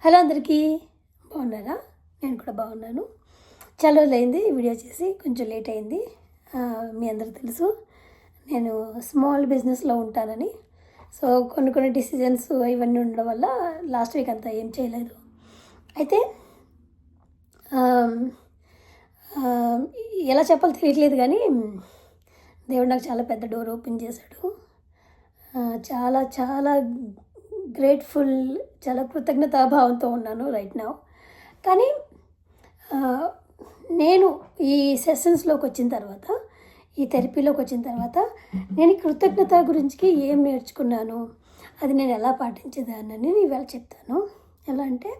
Hello అందరికీ, బాగున్నారా? నేను కూడా బాగున్నాను. చాలా రోజులైంది వీడియో చేసి, కొంచెం లేట్ అయింది. మీ అందరికీ తెలుసు నేను స్మాల్ బిజినెస్లో ఉంటానని. సో కొన్ని డిసిజన్స్ ఇవన్నీ ఉండడం వల్ల లాస్ట్ వీక్ అంతా ఏం చేయలేదు. అయితే ఎలా చెప్పాలో తెలియట్లేదు, కానీ దేవుడు నాకు చాలా పెద్ద డోర్ ఓపెన్ చేశాడు. చాలా చాలా గ్రేట్ఫుల్, చాలా కృతజ్ఞతాభావంతో ఉన్నాను రైట్ నౌ. కానీ నేను ఈ సెషన్స్లోకి వచ్చిన తర్వాత, ఈ థెరపీలోకి వచ్చిన తర్వాత నేను ఈ కృతజ్ఞత గురించి ఏం నేర్చుకున్నాను, అది నేను ఎలా పాటించేదాన్ని నేను ఇవాళ చెప్తాను. ఎలా అంటే,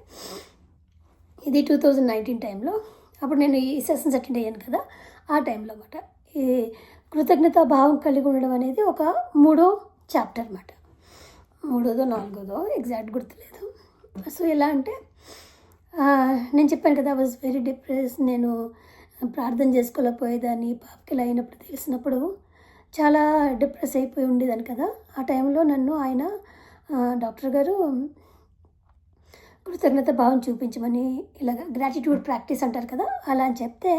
ఇది 2019 టైంలో, అప్పుడు నేను ఈ సెషన్స్ అటెండ్ అయ్యాను కదా, ఆ టైంలో అన్నమాట. ఈ కృతజ్ఞతా భావం కలిగి ఉండడం అనేది ఒక 3వ చాప్టర్ అన్నమాట. 3దో 4దో ఎగ్జాక్ట్ గుర్తులేదు. సో ఎలా అంటే, నేను చెప్పాను కదా, ఐ వాజ్ వెరీ డిప్రెస్. నేను ప్రార్థన చేసుకోలేకపోయేదాన్ని. పాపకి అయినప్పుడు తెలిసినప్పుడు చాలా డిప్రెస్ అయిపోయి ఉండేదాన్ని కదా. ఆ టైంలో నన్ను ఆయన డాక్టర్ గారు కృతజ్ఞత భావం చూపించమని, ఇలాగ గ్రాటిట్యూడ్ ప్రాక్టీస్ అంటారు కదా, అలా అని చెప్తే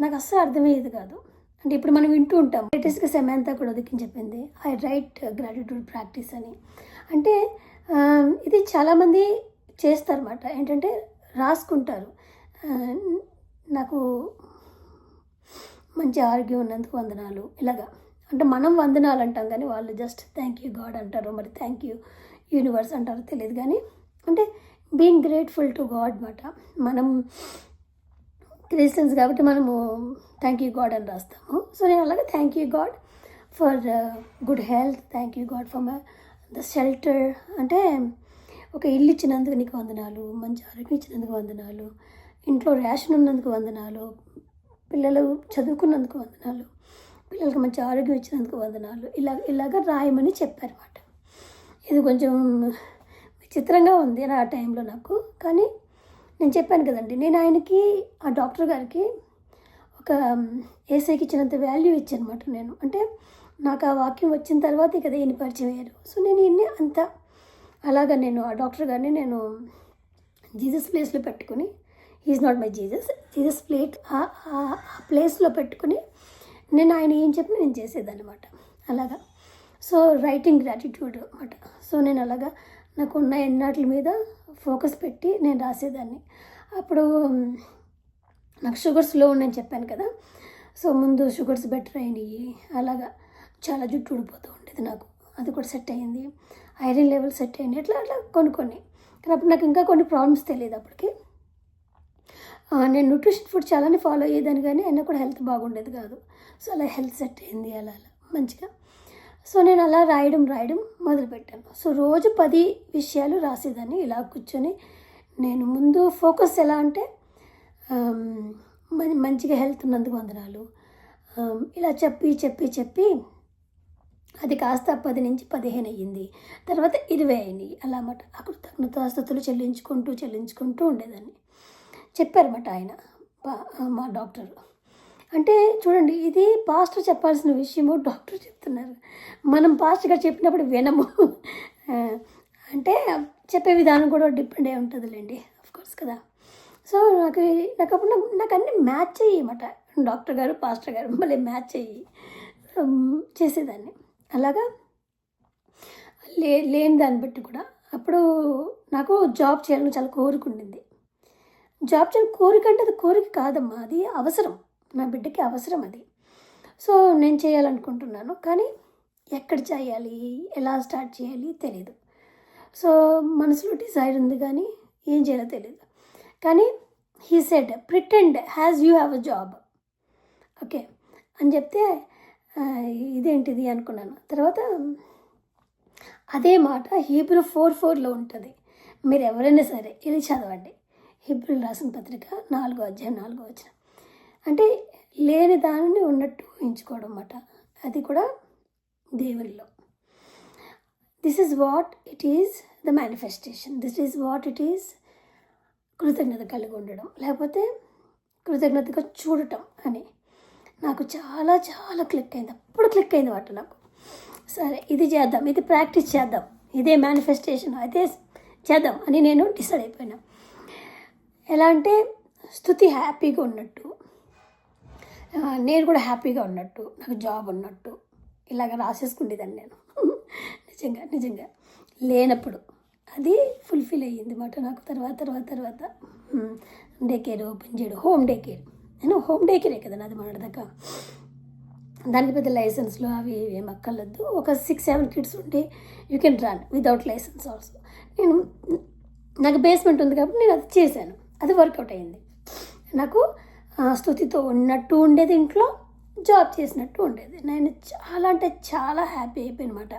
నాకు అస్సలు అర్థమయ్యేది కాదు. అంటే ఇప్పుడు మనం వింటూ ఉంటాం, లేటెస్ట్గా సమంత కూడా ఒదికి చెప్పింది, ఐ రైట్ గ్రాటిట్యూడ్ ప్రాక్టీస్ అని. అంటే ఇది చాలామంది చేస్తారన్నమాట. ఏంటంటే రాసుకుంటారు, నాకు మంచి ఆరోగ్యం ఉన్నందుకు వందనాలు, ఇలాగా. అంటే మనం వందనాలు అంటాం, కానీ వాళ్ళు జస్ట్ థ్యాంక్ యూ గాడ్ అంటారు, మరి థ్యాంక్ యూ యూనివర్స్ అంటారో తెలియదు. కానీ అంటే బీయింగ్ గ్రేట్ఫుల్ టు గాడ్ అన్నమాట. మనం క్రిస్టియన్స్ కాబట్టి మనము థ్యాంక్ యూ గాడ్ అని రాస్తాము. సో నేను అలాగే thank you God for good health, thank you God for the shelter. అంటే ఒక ఇల్లు ఇచ్చినందుకు నీకు వందనాలు, మంచి ఆరోగ్యం ఇచ్చినందుకు వందనాలు, ఇంట్లో రేషన్ ఉన్నందుకు వందనాలు, పిల్లలు చదువుకున్నందుకు వందనాలు, పిల్లలకు మంచి ఆరోగ్యం ఇచ్చినందుకు వందనాలు, ఇలాగ రాయమని చెప్పారన్నమాట. ఇది కొంచెం విచిత్రంగా ఉంది ఆ టైంలో నాకు. కానీ నేను చెప్పాను కదండి, నేను ఆయనకి, ఆ డాక్టర్ గారికి ఒక ఏసైకి ఇచ్చినంత వాల్యూ ఇచ్చానమాట నేను. అంటే నాకు ఆ వాక్యం వచ్చిన తర్వాత కదా ఈయన పరిచయం అయ్యారు. సో నేను ఈయన్ని అంత అలాగా, నేను ఆ డాక్టర్ గారిని నేను జీసస్ ప్లేస్లో పెట్టుకుని, he's not my Jesus plate, ఆ ప్లేస్లో పెట్టుకుని నేను ఆయన ఏం చెప్పినా నేను చేసేదన్నమాట. అలాగా. సో రైటింగ్ గ్రాటిట్యూడ్ అన్నమాట. సో నేను అలాగా నాకున్న ఎన్నాటి మీద ఫోకస్ పెట్టి నేను రాసేదాన్ని. అప్పుడు నాకు షుగర్స్ లో నేను చెప్పాను కదా. సో ముందు షుగర్స్ బెటర్ అయినాయి. అలాగా చాలా జుట్టు ఊడిపోతూ ఉండేది నాకు, అది కూడా సెట్ అయ్యింది. ఐరన్ లెవెల్ సెట్ అయింది. అట్లా కొన్ని కానీ అప్పుడు నాకు ఇంకా కొన్ని ప్రాబ్లమ్స్ తెలియదు అప్పటికి. నేను న్యూట్రిషన్ ఫుడ్ చాలానే ఫాలో అయ్యేదాన్ని, కానీ అయినా కూడా హెల్త్ బాగుండేది కాదు. సో అలా హెల్త్ సెట్ అయింది అలా మంచిగా. సో నేను అలా రాయడం మొదలుపెట్టాను. సో రోజు 10 విషయాలు రాసేదాన్ని ఇలా కూర్చొని. నేను ముందు ఫోకస్ ఎలా అంటే, మంచిగా హెల్త్ ఉన్నందుకు వందనాలు, ఇలా చెప్పి అది కాస్త 10 నుంచి 15 అయ్యింది, తర్వాత 20 అయినాయి. అలా అన్నమాట. ఆ కృతజ్ఞతాస్తుతులు చెల్లించుకుంటూ ఉండేదాన్ని. చెప్పారన్నమాట ఆయన, మా డాక్టర్. అంటే చూడండి, ఇది పాస్టర్ చెప్పాల్సిన విషయము డాక్టర్ చెప్తున్నారు. మనం పాస్టర్ గారు చెప్పినప్పుడు వినము. అంటే చెప్పే విధానం కూడా డిపెండ్ అయి ఉంటుందిలేండి, ఆఫ్కోర్స్ కదా. సో నాకు అన్నీ మ్యాచ్ అయ్యమాట. డాక్టర్ గారు, పాస్టర్ గారు మళ్ళీ మ్యాచ్ అయ్యి చేసేదాన్ని. అలాగా లేని దాన్ని బట్టి కూడా. అప్పుడు నాకు జాబ్ చేయాలని చాలా కోరిక ఉండింది. జాబ్ చేయాలని కోరిక అంటే అది కోరిక కాదమ్మా, అది అవసరం, నా బిడ్డకి అవసరం అది. సో నేను చేయాలనుకుంటున్నాను, కానీ ఎక్కడ చేయాలి, ఎలా స్టార్ట్ చేయాలి తెలియదు. సో మనసులో డిజైర్ ఉంది, కానీ ఏం చేయాలో తెలియదు. కానీ he said pretend has you have a job, okay అని చెప్తే ఇదేంటిది అనుకున్నాను. తర్వాత అదే మాట హీబ్రూ 4:4లో ఉంటుంది. మీరు ఎవరైనా సరే ఇది చదవండి. హీబ్రూ రాసిన పత్రిక 4వ అధ్యాయం 4వ వచనం. అంటే లేని దానిని ఉన్నట్టు ఊహించుకోవడం అన్నమాట. అది కూడా దేవునిలో. This is what it is the manifestation. This is what it is కృతజ్ఞత కలిగి ఉండడం, లేకపోతే కృతజ్ఞతగా చూడటం అని నాకు చాలా చాలా క్లిక్ అయింది. అప్పుడు క్లిక్ అయింది మాట నాకు. సరే ఇది చేద్దాం, ఇది ప్రాక్టీస్ చేద్దాం, ఇదే మేనిఫెస్టేషన్, అదే చేద్దాం అని నేను డిసైడ్ అయిపోయినా. ఎలా అంటే స్తుతి హ్యాపీగా ఉన్నట్టు, నేను కూడా హ్యాపీగా ఉన్నట్టు, నాకు జాబ్ ఉన్నట్టు ఇలాగ రాసేసుకునేదాన్ని నేను. నిజంగా లేనప్పుడు అది ఫుల్ఫిల్ అయ్యింది మాట నాకు. తర్వాత డే కేర్ ఓపెన్ చేయడం, హోమ్ డే కేర్. నేను హోమ్ డే కేరే కదా నాది మాట్లాడదాకా. దానికి పెద్ద లైసెన్స్లు అవి ఏం అక్కర్లేదు. ఒక 6-7 కిడ్స్ ఉంటే you can run without license also. నాకు బేస్మెంట్ ఉంది కాబట్టి నేను అది చేశాను, అది వర్కౌట్ అయింది. నాకు స్తుతితో ఉన్నట్టు ఉండేది, ఇంట్లో జాబ్ చేసినట్టు ఉండేది. నేను చాలా అంటే చాలా హ్యాపీ అయిపోయినమాట.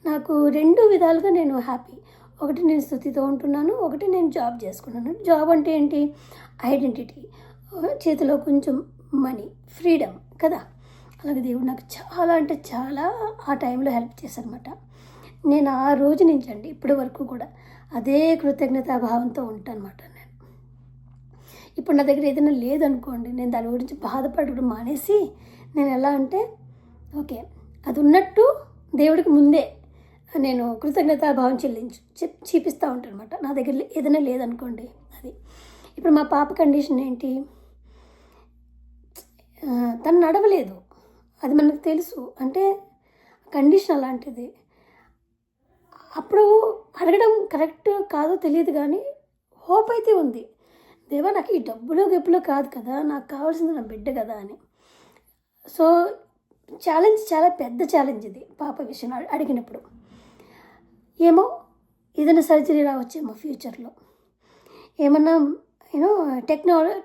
నాకు 2 విధాలుగా నేను హ్యాపీ. ఒకటి నేను స్తుతితో ఉంటున్నాను, ఒకటి నేను జాబ్ చేసుకున్నాను. జాబ్ అంటే ఏంటి? ఐడెంటిటీ, చేతిలో కొంచెం మనీ, ఫ్రీడమ్ కదా. అలాగే దేవుడు నాకు చాలా అంటే చాలా ఆ టైంలో హెల్ప్ చేశారనమాట. నేను ఆ రోజు నుంచి అండి ఇప్పటి వరకు కూడా అదే కృతజ్ఞతాభావంతో ఉంటానమాట. నేను ఇప్పుడు నా దగ్గర ఏదైనా లేదనుకోండి, నేను దాని గురించి బాధపడడం మానేసి నేను ఎలా అంటే ఓకే అది ఉన్నట్టు దేవుడికి ముందే నేను కృతజ్ఞతాభావం చూపిస్తూ ఉంటాను అనమాట. నా దగ్గర ఏదైనా లేదనుకోండి అది. ఇప్పుడు మా పాప కండిషన్ ఏంటి? తను నడవలేదు, అది మనకు తెలుసు. అంటే కండిషన్ అలాంటిది. అప్పుడు అడగడం కరెక్ట్ కాదో తెలియదు, కానీ హోప్ అయితే ఉంది. దేవా నాకు ఈ డబ్బులో కాదు కదా, నాకు కావాల్సింది నా బిడ్డ కదా అని. సో ఛాలెంజ్, చాలా పెద్ద ఛాలెంజ్ ఇది పాప విషయం అడిగినప్పుడు. ఏమో ఏదైనా సర్జరీ రావచ్చేమో ఫ్యూచర్లో, ఏమన్నా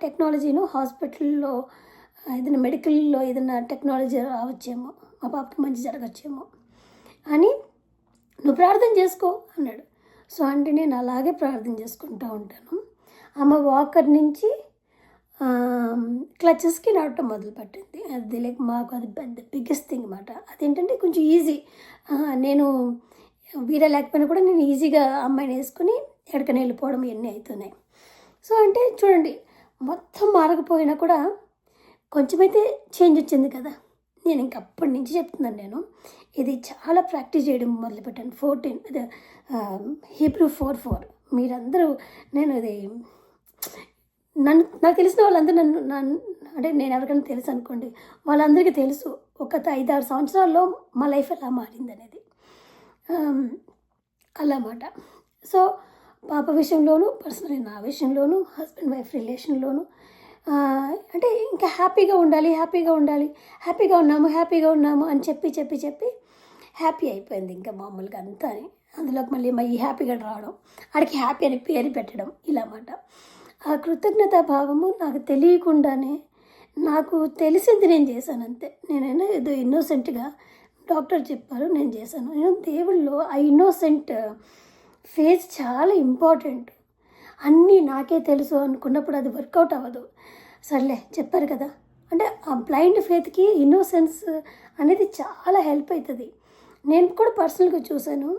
టెక్నాలజీను హాస్పిటల్లో ఏదైనా మెడికల్లో ఏదైనా టెక్నాలజీ రావచ్చేమో, మా పాపకి మంచి జరగచ్చేమో అని నువ్వు ప్రార్థన చేసుకో అన్నాడు. సో అంటే నేను అలాగే ప్రార్థన చేసుకుంటూ ఉంటాను. ఆమె వాకర్ నుంచి క్లచెస్కి నడవటం మొదలుపెట్టింది. అది మాకు అది పెద్ద బిగ్గెస్ట్ థింగ్ అన్నమాట. అదేంటంటే కొంచెం ఈజీ. నేను వీరే లేకపోయినా కూడా నేను ఈజీగా అమ్మాయిని వేసుకుని ఎక్కడికైనా వెళ్ళిపోవడం ఇవన్నీ అవుతున్నాయి. సో అంటే చూడండి, మొత్తం మారకపోయినా కూడా కొంచెమైతే చేంజ్ వచ్చింది కదా. నేను ఇంక అప్పటి నుంచి చెప్తున్నాను, నేను ఇది చాలా ప్రాక్టీస్ చేయడం మొదలుపెట్టాను. 14 అదే హీబ్రూ 4:4. మీరందరూ నేను అది నాకు తెలిసిన వాళ్ళందరూ నన్ను అంటే నేను ఎవరికైనా తెలుసు అనుకోండి, వాళ్ళందరికీ తెలుసు ఒక 5-6 సంవత్సరాల్లో మా లైఫ్ ఎలా మారింది అనేది. అలా మాట. సో పాప విషయంలోనూ, పర్సనలీ నా విషయంలోనూ, హస్బెండ్ వైఫ్ రిలేషన్లోనూ అంటే ఇంకా హ్యాపీగా ఉన్నాము అని చెప్పి హ్యాపీ అయిపోయింది ఇంకా మామూలుగా అంతా. అందులోకి మళ్ళీ ఈ హ్యాపీగా రావడం, ఆడికి హ్యాపీ అని పేరు పెట్టడం, ఇలా మాట. ఆ కృతజ్ఞతా భావము నాకు తెలియకుండానే, నాకు తెలిసింది నేను చేశాను అంతే. నేనైనా ఏదో ఇన్నోసెంట్గా డాక్టర్ చెప్పారు, నేను చేశాను. నేను దేవుళ్ళో ఆ ఇన్నోసెంట్ ఫేజ్ చాలా ఇంపార్టెంట్. అన్నీ నాకే తెలుసు అనుకున్నప్పుడు అది వర్కౌట్ అవ్వదు. సర్లే చెప్పారు కదా అంటే ఆ బ్లైండ్ ఫేత్కి ఇన్నోసెన్స్ అనేది చాలా హెల్ప్ అవుతుంది. నేను కూడా పర్సనల్గా చూశాను.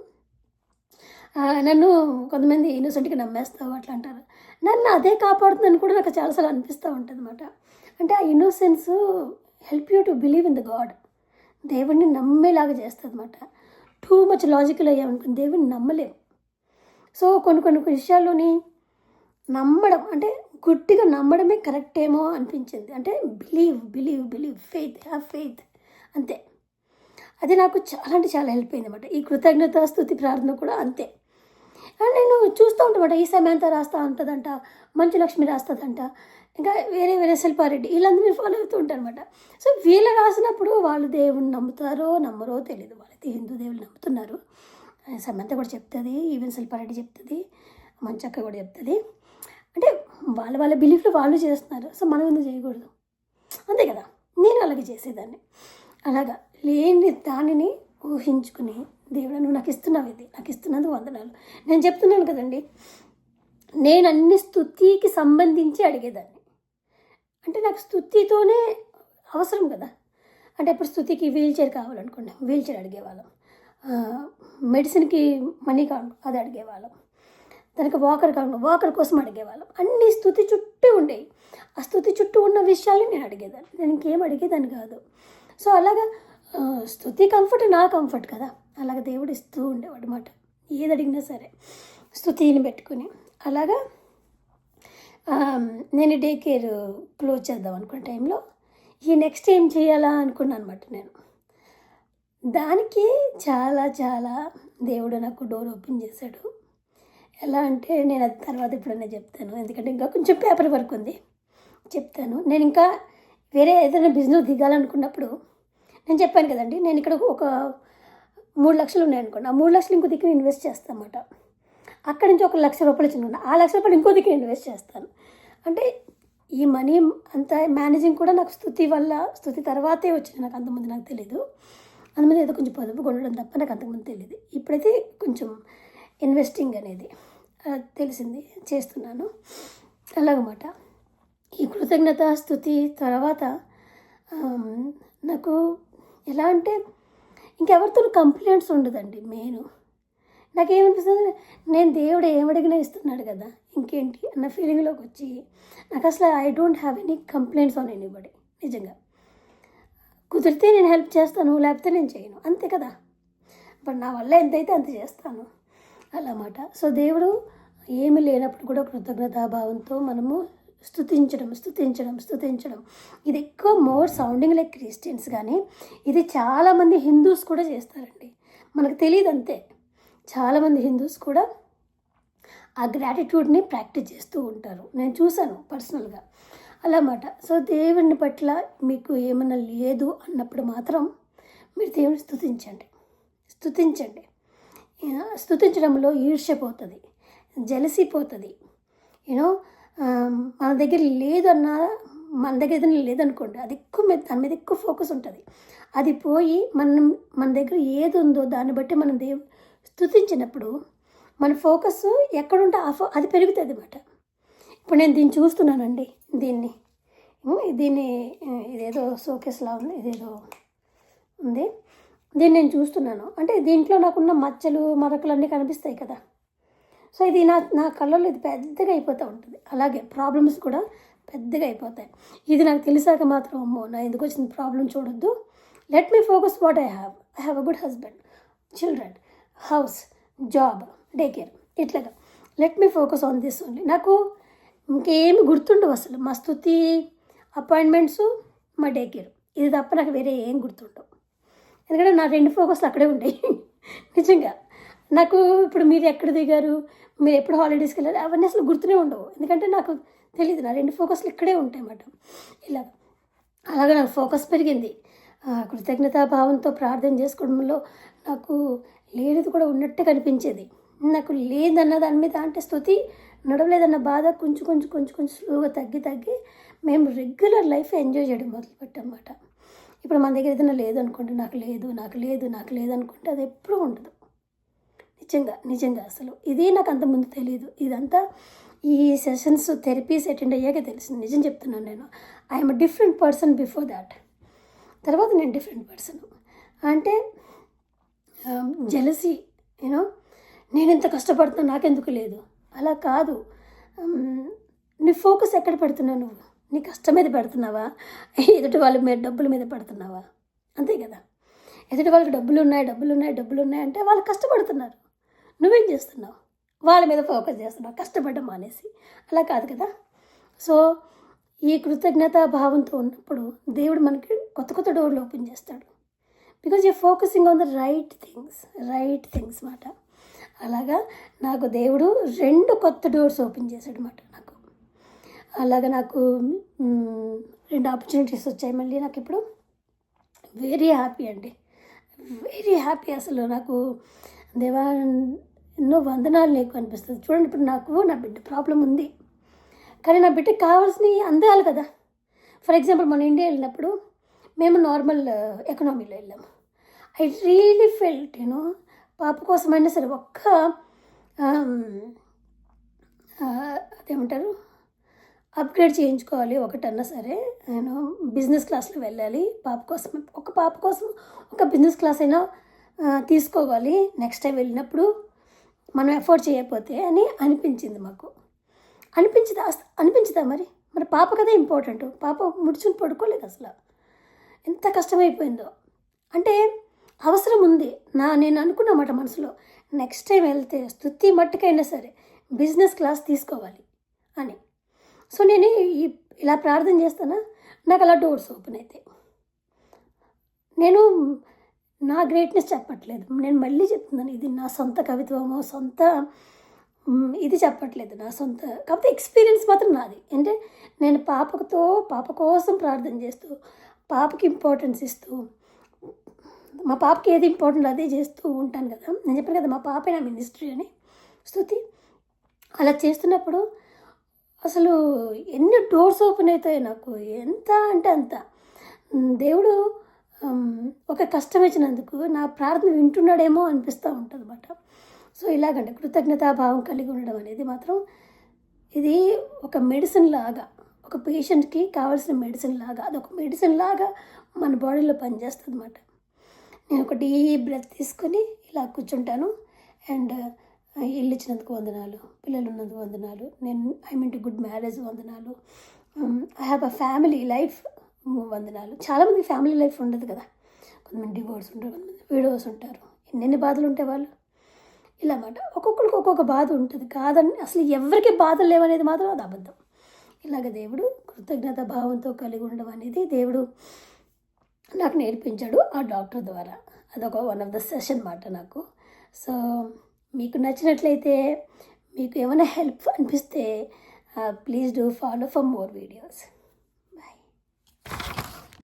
నన్ను కొంతమంది ఇన్నోసెంట్గా నమ్మేస్తావు అట్లా అంటారు. నన్ను అదే కాపాడుతుందని కూడా నాకు చాలాసార్లు అనిపిస్తూ ఉంటుంది అన్నమాట. అంటే ఆ innocence help you to believe in the God. దేవుడిని నమ్మేలాగా చేస్తుంది అన్నమాట. టూ మచ్ లాజికల్ అయ్యామనుకుని దేవుడిని నమ్మలేము. సో కొన్ని విషయాల్లోని నమ్మడం అంటే గుడ్డిగా నమ్మడమే కరెక్ట్ ఏమో అనిపించింది. అంటే బిలీవ్ ఫెయిత్ అంతే. అది నాకు చాలా అంటే చాలా హెల్ప్ అయింది అన్నమాట. ఈ కృతజ్ఞత స్తుతి ప్రార్థన కూడా అంతే. నేను చూస్తూ ఉంటామాట, ఈ సమంత రాస్తూ ఉంటుందంట, మంచు లక్ష్మి రాస్తుందంట, ఇంకా వేరే శిల్పారెడ్డి, వీళ్ళందరినీ ఫాలో అవుతూ ఉంటారు అనమాట. సో వీళ్ళు రాసినప్పుడు వాళ్ళు దేవుని నమ్ముతారో నమ్మరో తెలియదు. వాళ్ళైతే హిందూ దేవుళ్ళు నమ్ముతున్నారు. సమంత కూడా చెప్తుంది, ఈవెన్ శిల్పారెడ్డి చెప్తుంది, మంచక్క కూడా చెప్తుంది. అంటే వాళ్ళ బిలీఫ్లో వాళ్ళు చేస్తున్నారు. సో మనం ఎందుకు చేయకూడదు? అంతే కదా. నేను అలాగే చేసేదాన్ని. అలాగా లేని దానిని ఊహించుకుని, దేవుడు నువ్వు నాకు ఇస్తున్నావు, ఇది నాకు ఇస్తున్నందుకు వందనాలు. నేను చెప్తున్నాను కదండి, నేను అన్ని స్తుతికి సంబంధించి అడిగేదాన్ని. అంటే నాకు స్తుతితోనే అవసరం కదా. అంటే ఇప్పుడు స్తుతికి వీల్ చైర్ కావాలనుకోండి, వీల్ చైర్ అడిగేవాళ్ళం. మెడిసిన్కి మనీ కావాలి, అది అడిగేవాళ్ళం. దానికి వాకర్ కోసం అడిగేవాళ్ళం. అన్ని స్తుతి చుట్టూ ఉండేవి. ఆ స్తుతి చుట్టూ ఉన్న విషయాల్ని నేను అడిగేదాన్ని. నేను ఇంకేం అడిగేదాన్ని కాదు. సో అలాగా స్తుతి కంఫర్ట్ నా కంఫర్ట్ కదా. అలాగే దేవుడు ఇస్తూ ఉండేవాడు అన్నమాట, ఏది అడిగినా సరే. స్తుతిని పెట్టుకుని. అలాగా నేను డే కేర్ క్లోజ్ చేద్దాం అనుకున్న టైంలో ఈ నెక్స్ట్ ఏం చేయాలా అనుకున్నాను అనమాట నేను. దానికి చాలా చాలా దేవుడు నాకు డోర్ ఓపెన్ చేశాడు. ఎలా అంటే నేను అది తర్వాత ఎప్పుడైనా చెప్తాను, ఎందుకంటే ఇంకా కొంచెం పేపర్ వర్క్ ఉంది, చెప్తాను. నేను ఇంకా వేరే ఏదైనా బిజినెస్ దిగాలనుకున్నప్పుడు నేను చెప్పాను కదండి, నేను ఇక్కడ ఒక 3 లక్షలు ఉన్నాయనుకోండి, ఆ 3 లక్షలు ఇంకో దిక్కున ఇన్వెస్ట్ చేస్తాను అన్నమాట. అక్కడి నుంచి ఒక ₹1,00,000 చిన్న ఆ ₹1,00,000 ఇంకో దిక్కున ఇన్వెస్ట్ చేస్తాను. అంటే ఈ మనీ అంతా మేనేజింగ్ కూడా నాకు స్తుతి తర్వాతే వచ్చింది. నాకు అంతకుముందు నాకు తెలీదు. అంతకుముందు ఏదో కొంచెం పొదుపు కొనడం తప్ప నాకు అంతకుముందు తెలియదు. ఇప్పుడైతే కొంచెం ఇన్వెస్టింగ్ అనేది తెలిసింది, చేస్తున్నాను అలాగమాట. ఈ కృతజ్ఞత స్తుతి తర్వాత నాకు ఎలా అంటే ఇంకెవరితో కంప్లైంట్స్ ఉండదండి. మెయిన్ నాకేమనిపిస్తుంది, నేను దేవుడు ఏమడిగినా ఇస్తున్నాడు కదా, ఇంకేంటి అన్న ఫీలింగ్లోకి వచ్చి నాకు అసలు I don't have any complaints on anybody. నిజంగా కుదిరితే నేను హెల్ప్ చేస్తాను, లేకపోతే నేను చేయను, అంతే కదా. బట్ నా వల్ల ఎంతైతే అంత చేస్తాను అన్నమాట. సో దేవుడు ఏమి లేనప్పుడు కూడా కృతజ్ఞతాభావంతో మనము స్తుతించడం ఇది ఎక్కువ మోర్ సౌండింగ్ లైక్ క్రిస్టియన్స్, కానీ ఇది చాలామంది హిందూస్ కూడా చేస్తారండి. మనకు తెలియదు అంతే. చాలామంది హిందూస్ కూడా ఆ గ్రాటిట్యూడ్ని ప్రాక్టీస్ చేస్తూ ఉంటారు. నేను చూశాను పర్సనల్గా అన్నమాట. సో దేవుని పట్ల మీకు ఏమైనా లేదు అన్నప్పుడు మాత్రం మీరు దేవుని స్తుతించండి. స్తుతించడంలో ఈర్ష్య పోతుంది, జెలసీ పోతుంది. యూనో మన దగ్గర ఏదైనా లేదనుకోండి, అది దాని మీద ఎక్కువ ఫోకస్ ఉంటుంది. అది పోయి మన దగ్గర ఏది ఉందో దాన్ని బట్టి మనం స్తుతించినప్పుడు మన ఫోకస్ ఎక్కడుంటే అది పెరుగుతుంది అన్నమాట. ఇప్పుడు నేను దీన్ని చూస్తున్నానండి, దీన్ని ఇదేదో షోకేస్లా ఉంది, ఇదేదో ఉంది, దీన్ని నేను చూస్తున్నాను. అంటే దీంట్లో నాకున్న మచ్చలు మరకలు అన్నీ కనిపిస్తాయి కదా. సో ఇది నా కళ్ళల్లో ఇది పెద్దగా అయిపోతూ ఉంటుంది. అలాగే ప్రాబ్లమ్స్ కూడా పెద్దగా అయిపోతాయి. ఇది నాకు తెలిసాక మాత్రం అమ్మో నా ఎందుకు వచ్చిన ప్రాబ్లం చూడొద్దు, let me focus what I have a good husband, children, house, job, day care, ఇట్లాగా let me focus on this only. నాకు ఇంకేమి గుర్తుండవు అసలు. మా స్తుతి, అపాయింట్మెంట్స్, మా డే కేర్, ఇది తప్ప నాకు వేరే ఏం గుర్తుండవు. ఎందుకంటే నా 2 ఫోకస్లు అక్కడే ఉంటాయి. నిజంగా నాకు ఇప్పుడు మీరు ఎక్కడ దిగారు, మీరు ఎప్పుడు హాలిడేస్కి వెళ్ళారు, అవన్నీ అసలు గుర్తునే ఉండవు. ఎందుకంటే నాకు తెలియదు, నా 2 ఫోకస్లు ఇక్కడే ఉంటాయి అన్నమాట. అలాగా నాకు ఫోకస్ పెరిగింది. కృతజ్ఞతాభావంతో ప్రార్థన చేసుకోవడంలో నాకు లేనిది కూడా ఉన్నట్టే కనిపించేది. నాకు లేదన్న దాని మీద, అంటే స్తుతి నడవలేదన్న బాధ కొంచెం స్లోగా తగ్గి మేము రెగ్యులర్ లైఫ్ ఎంజాయ్ చేయడం మొదలుపెట్టామన్నమాట. ఇప్పుడు మన దగ్గర ఏదైనా లేదనుకోండి, నాకు లేదు అనుకుంటే అది ఎప్పుడూ ఉండదు. నిజంగా అసలు ఇది నాకు అంతకుముందు తెలియదు. ఇదంతా ఈ సెషన్స్, థెరపీస్ అటెండ్ అయ్యాకే తెలిసింది. నిజం చెప్తున్నాను. నేను I'm a different person before that. తర్వాత నేను డిఫరెంట్ పర్సన్ అంటే జెలసీ, నేను ఎంత కష్టపడుతున్నా నాకెందుకు లేదు, అలా కాదు. నీ ఫోకస్ ఎక్కడ పెడుతున్నావు? నువ్వు నీ కష్టం మీద పెడుతున్నావా, ఎదుటి వాళ్ళ మీద డబ్బుల మీద పెడుతున్నావా? అంతే కదా. ఎదుటి వాళ్ళకి డబ్బులు ఉన్నాయి అంటే వాళ్ళు కష్టపడుతున్నారు, నువ్వేం చేస్తున్నావు? వాళ్ళ మీద ఫోకస్ చేస్తున్నావు, కష్టపడడం మానేసి. అలా కాదు కదా. సో ఈ కృతజ్ఞతా భావంతో ఉన్నప్పుడు దేవుడు మనకి కొత్త డోర్లు ఓపెన్ చేస్తాడు. Because your focusing on the right things మాట. అలాగా నాకు దేవుడు 2 కొత్త డోర్స్ ఓపెన్ చేశాడు అన్నమాట. అలాగా నాకు 2 ఆపర్చునిటీస్ వచ్చాయి మళ్ళీ నాకు ఇప్పుడు. వెరీ హ్యాపీ అండి, వెరీ హ్యాపీ. అసలు నాకు దేవా ఎన్నో వందనాలు నీకు అనిపిస్తుంది. చూడండి, ఇప్పుడు నా బిడ్డ ప్రాబ్లం ఉంది, కానీ నా బిడ్డకి కావాల్సినవి అందాలి కదా. ఫర్ ఎగ్జాంపుల్ మన ఇండియా వెళ్ళినప్పుడు మేము నార్మల్ ఎకనామీలో వెళ్ళాము. ఐ రియలీ ఫెల్ట్ పాప కోసమైనా సరే అదేమంటారు, అప్గ్రేడ్ చేయించుకోవాలి ఒకటన్నా సరే. నేను బిజినెస్ క్లాస్లో వెళ్ళాలి పాప కోసం ఒక బిజినెస్ క్లాస్ అయినా తీసుకోవాలి నెక్స్ట్ టైం వెళ్ళినప్పుడు, మనం ఎఫోర్డ్ చేయకపోతే అని అనిపించింది మాకు. అనిపించదా మరి పాప కదా ఇంపార్టెంట్. పాప ముడుచుని పడుకోలేదు అసలు, ఎంత కష్టమైపోయిందో. అంటే అవసరం ఉంది. నేను అనుకున్నమాట మనసులో, నెక్స్ట్ టైం వెళ్తే స్తుతి మట్టుకైనా సరే బిజినెస్ క్లాస్ తీసుకోవాలి అని. సో నేను ఇలా ప్రార్థన చేస్తానా, నాకు అలా డోర్స్ ఓపెన్ అవుతాయి. నేను నా గ్రేట్నెస్ చెప్పట్లేదు, నేను మళ్ళీ చెప్తున్నాను, ఇది నా సొంత కవిత్వమో సొంత ఇది చెప్పట్లేదు, నా సొంత కాకపోతే ఎక్స్పీరియన్స్ మాత్రం నాది. అంటే నేను పాప కోసం ప్రార్థన చేస్తూ, పాపకి ఇంపార్టెన్స్ ఇస్తూ, మా పాపకి ఏది ఇంపార్టెంట్ అదే చేస్తూ ఉంటాను కదా. నేను చెప్పాను కదా మా పాపే నా మినిస్ట్రీ అని. స్తుతి అలా చేస్తున్నప్పుడు అసలు ఎన్ని డోర్స్ ఓపెన్ అవుతాయి నాకు, ఎంత అంటే అంత. దేవుడు ఒక కష్టం వచ్చినందుకు నా ప్రార్థన వింటున్నాడేమో అనిపిస్తూ ఉంటుంది అన్నమాట. సో ఇలాగంటే కృతజ్ఞతాభావం కలిగి ఉండడం అనేది మాత్రం ఇది ఒక మెడిసిన్ లాగా, ఒక పేషెంట్కి కావాల్సిన మెడిసిన్ లాగా, అదొక మెడిసిన్ లాగా మన బాడీలో పనిచేస్తుంది అన్నమాట. నేను ఒక డీప్ బ్రెత్ తీసుకొని ఇలా కూర్చుంటాను. అండ్ ఇల్లు ఇచ్చినందుకు వందనాలు, పిల్లలు ఉన్నందుకు వందనాలు, I mean to good marriage వందనాలు, I have a family life వందనాలు. చాలామంది ఫ్యామిలీ లైఫ్ ఉండదు కదా, కొంతమంది డివోర్స్ ఉంటారు, కొంతమంది విడోస్ ఉంటారు, ఎన్నెన్ని బాధలు ఉంటాయి వాళ్ళు. ఇలా అన్నమాట. ఒక్కొక్కరికి ఒక్కొక్క బాధ ఉంటుంది, కాదని అసలు ఎవరికి బాధలు లేవనేది మాత్రం అది అబద్ధం. ఇలాగ దేవుడు కృతజ్ఞత భావంతో కలిగి ఉండడం అనేది దేవుడు నాకు నేర్పించాడు ఆ డాక్టర్ ద్వారా. అదొక వన్ ఆఫ్ ద సెషన్ మాట నాకు. సో మీకు నచ్చినట్లయితే, మీకు ఏమైనా హెల్ప్ అనిపిస్తే please do follow for more videos. Bye.